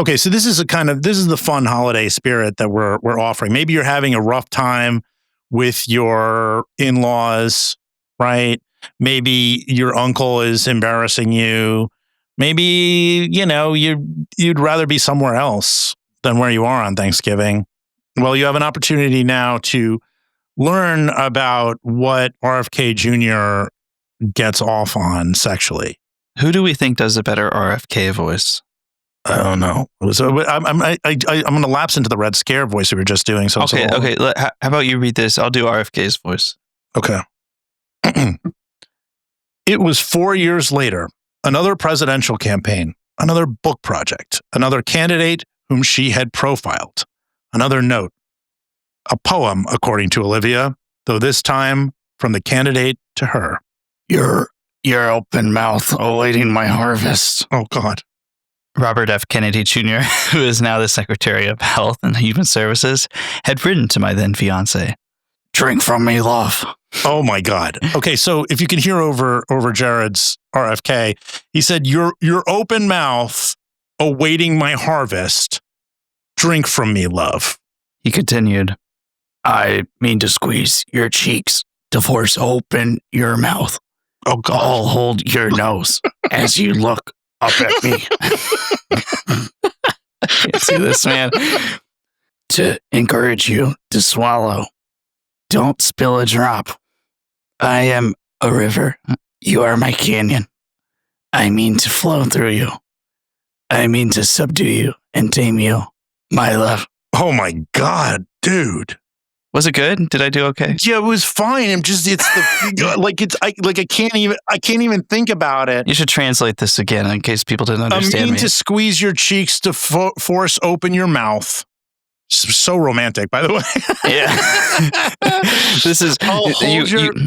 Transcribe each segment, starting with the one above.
Okay, so this is the fun holiday spirit that we're offering. Maybe you're having a rough time with your in-laws, right? Maybe your uncle is embarrassing you. Maybe, you'd rather be somewhere else than where you are on Thanksgiving. Well, you have an opportunity now to learn about what RFK Jr. gets off on sexually. Who do we think does a better RFK voice? I don't know. So I'm going to lapse into the Red Scare voice we were just doing. So okay. How about you read this? I'll do RFK's voice. Okay. It was 4 years later. Another presidential campaign, another book project, another candidate whom she had profiled, another note, a poem, according to Olivia, though this time from the candidate to her. Your open mouth awaiting my harvest. Oh, God. Robert F. Kennedy Jr., who is now the Secretary of Health and Human Services, had written to my then fiance. Drink from me, love. Oh, my God. Okay, so if you can hear over Jared's RFK, he said, your open mouth awaiting my harvest. Drink from me, love. He continued, I mean to squeeze your cheeks to force open your mouth. Oh, God. I'll hold your nose as you look up at me. I can't see this, man. To encourage you to swallow. Don't spill a drop. I am a river. You are my canyon. I mean to flow through you. I mean to subdue you and tame you, my love. Oh, my God, dude. Was it good? Did I do okay? Yeah, it was fine. I can't even think about it. You should translate this again in case people didn't understand me. To squeeze your cheeks to force open your mouth. So romantic, by the way. Yeah. This is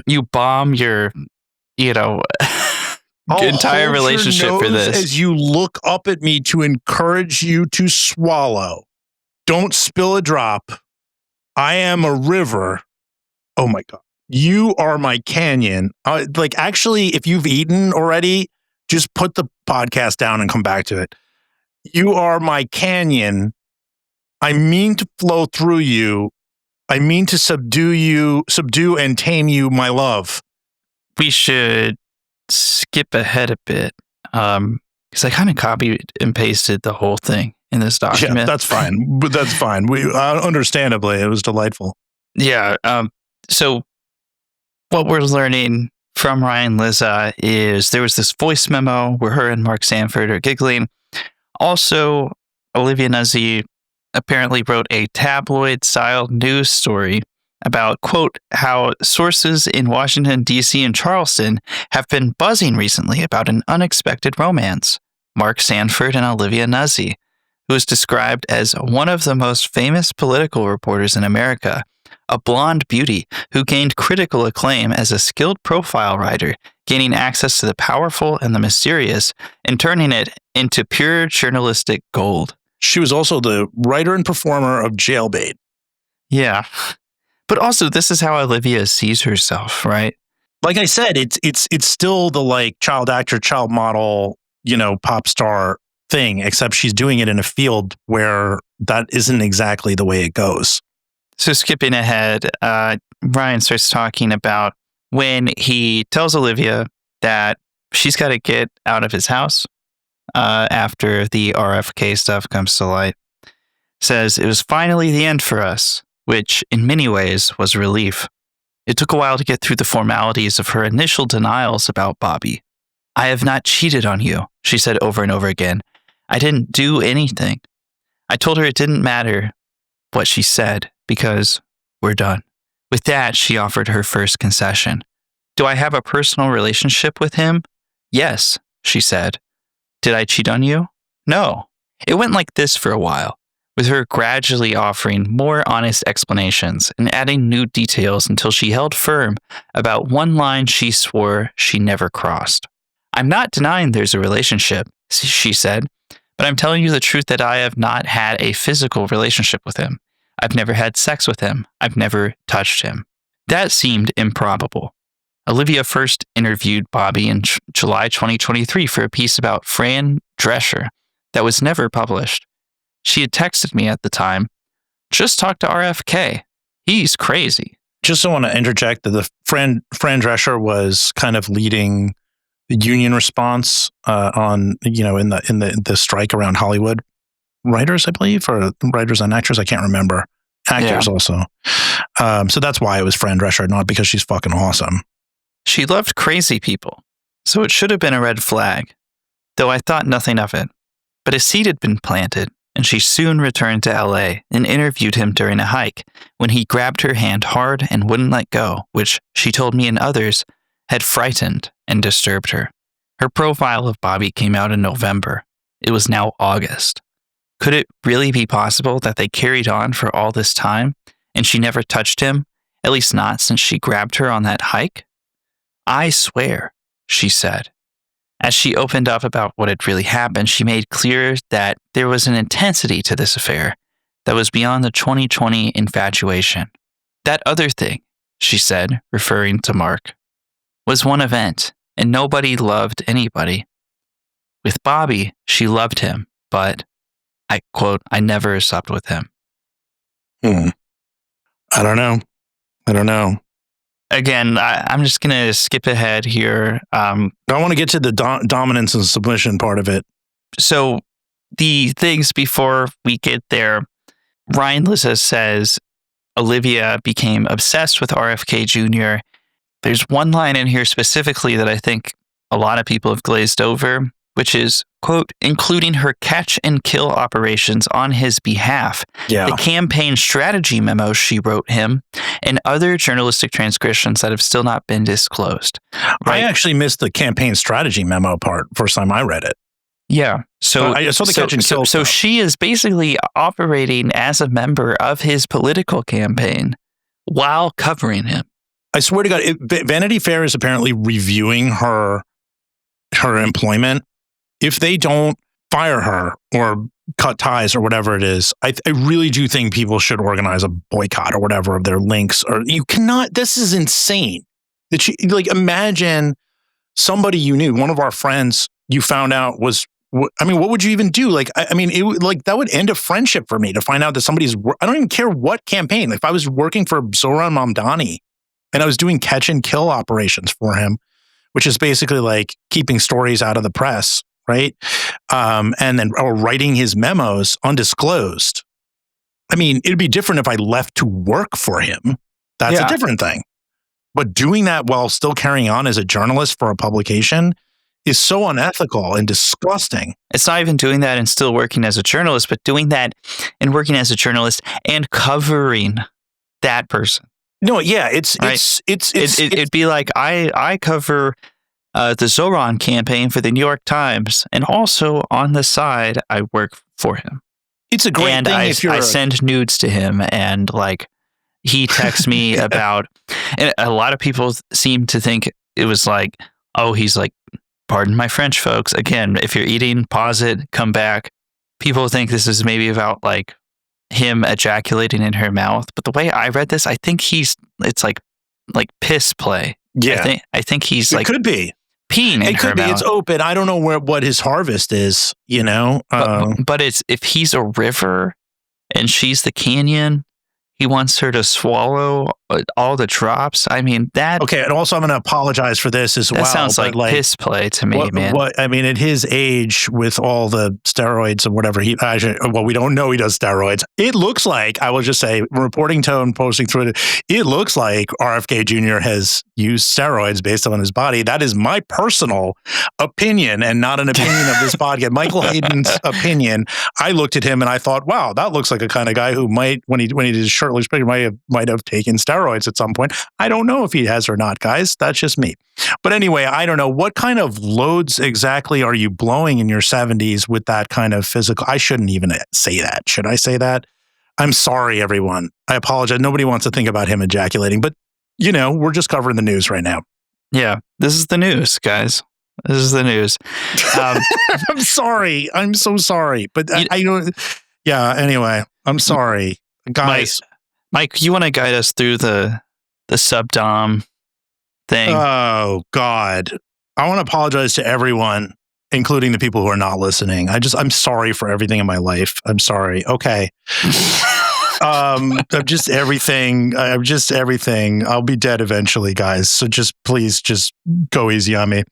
you bomb your entire relationship for this. As you look up at me to encourage you to swallow. Don't spill a drop. I am a river. Oh my God. You are my canyon. Actually, if you've eaten already, just put the podcast down and come back to it. You are my canyon. I mean to flow through you. I mean to subdue and tame you, my love. We should skip ahead a bit. Because I kind of copied and pasted the whole thing in this document. Yeah, that's fine. But that's fine. We understandably, it was delightful. Yeah. So what we're learning from Ryan Lizza is there was this voice memo where her and Mark Sanford are giggling. Also, Olivia Nuzzi apparently wrote a tabloid-style news story about, quote, how sources in Washington, D.C. and Charleston have been buzzing recently about an unexpected romance. Mark Sanford and Olivia Nuzzi, who is described as one of the most famous political reporters in America, a blonde beauty who gained critical acclaim as a skilled profile writer, gaining access to the powerful and the mysterious and turning it into pure journalistic gold. She was also the writer and performer of Jailbait. Yeah. But also, this is how Olivia sees herself, right? Like I said, it's still the child actor, child model, pop star thing, except she's doing it in a field where that isn't exactly the way it goes. So skipping ahead, Ryan starts talking about when he tells Olivia that she's got to get out of his house after the RFK stuff comes to light. Says it was finally the end for us, which in many ways was relief. It took a while to get through the formalities of her initial denials about Bobby. I have not cheated on you, she said over and over again. I didn't do anything. I told her it didn't matter what she said because we're done. With that, she offered her first concession. Do I have a personal relationship with him? Yes, she said. Did I cheat on you? No. It went like this for a while, with her gradually offering more honest explanations and adding new details until she held firm about one line she swore she never crossed. I'm not denying there's a relationship, she said, but I'm telling you the truth that I have not had a physical relationship with him. I've never had sex with him. I've never touched him. That seemed improbable. Olivia first interviewed Bobby in July 2023 for a piece about Fran Drescher that was never published. She had texted me at the time, just talk to RFK. He's crazy. Just want to interject that the Fran Drescher was kind of leading the union response on, you know, in the strike around Hollywood writers, I believe, or writers and actors. I can't remember. Actors also. So that's why it was Fran Drescher, not because she's fucking awesome. She loved crazy people, so it should have been a red flag, though I thought nothing of it. But a seed had been planted, and she soon returned to LA and interviewed him during a hike when he grabbed her hand hard and wouldn't let go, which she told me and others had frightened and disturbed her. Her profile of Bobby came out in November. It was now August. Could it really be possible that they carried on for all this time and she never touched him, at least not since she grabbed her on that hike? I swear, she said. As she opened up about what had really happened, she made clear that there was an intensity to this affair that was beyond the 2020 infatuation. That other thing, she said, referring to Mark, was one event, and nobody loved anybody. With Bobby, she loved him, but, I quote, I never slept with him. I don't know. Again, I'm just going to skip ahead here. I want to get to the dominance and submission part of it. So the things before we get there, Ryan Lizza says Olivia became obsessed with RFK Jr. There's one line in here specifically that I think a lot of people have glazed over, which is, quote, including her catch and kill operations on his behalf, the campaign strategy memo she wrote him, and other journalistic transgressions that have still not been disclosed. Right? I actually missed the campaign strategy memo part first time I read it. Yeah. So I saw the catch and kill. So she is basically operating as a member of his political campaign while covering him. I swear to God, Vanity Fair is apparently reviewing her employment. If they don't fire her or cut ties or whatever it is, I really do think people should organize a boycott or whatever of their links. Or you cannot. This is insane. That she, like, imagine somebody you knew, one of our friends, you found out was. I mean, what would you even do? Like, I mean, it would, like, that would end a friendship for me to find out that somebody's. I don't even care what campaign. If I was working for Zoran Mamdani and I was doing catch and kill operations for him, which is basically like keeping stories out of the press. Right. And then or writing his memos undisclosed. I mean, it'd be different if I left to work for him. That's a different thing. But doing that while still carrying on as a journalist for a publication is so unethical and disgusting. It's not even doing that and still working as a journalist, but doing that and working as a journalist and covering that person. No, yeah, it'd be like I cover the Zoran campaign for the New York Times, and also on the side, I work for him. It's a great thing if you're I send nudes to him, and like he texts me about. And a lot of people seem to think it was like, oh, he's like, pardon my French, folks. Again, if you're eating, pause it, come back. People think this is maybe about like him ejaculating in her mouth, but the way I read this, I think it's like piss play. Yeah, I think he's like could be. Peeing in it could be. mouth. It's open. I don't know what his harvest is, you know. But it's if he's a river and she's the canyon, he wants her to swallow all the drops. I mean that. Okay, and also I'm going to apologize for this as well. That sounds like piss play to me, man. I mean, at his age, with all the steroids and whatever we don't know he does steroids. It looks like, I will just say, reporting tone posting through it looks like RFK Jr. has used steroids based on his body. That is my personal opinion and not an opinion of this podcast. Michael Hayden's opinion. I looked at him and I thought, wow, that looks like a kind of guy who might, when he did his shirtless picture, might have taken steroids at some point. I don't know if he has or not, guys. That's just me. But anyway, I don't know. What kind of loads exactly are you blowing in your 70s with that kind of physical? I shouldn't even say that. Should I say that? I'm sorry, everyone. I apologize. Nobody wants to think about him ejaculating, but you know, we're just covering the news right now. Yeah, this is the news, guys. This is the news. I'm sorry. I'm so sorry. But I don't. Yeah, anyway, I'm sorry. Guys. Mike, you want to guide us through the subdom thing? Oh, God. I want to apologize to everyone including the people who are not listening. I'm sorry for everything in my life. I'm sorry. Okay. I'm just everything. I'm just everything. I'll be dead eventually, guys. So just please just go easy on me.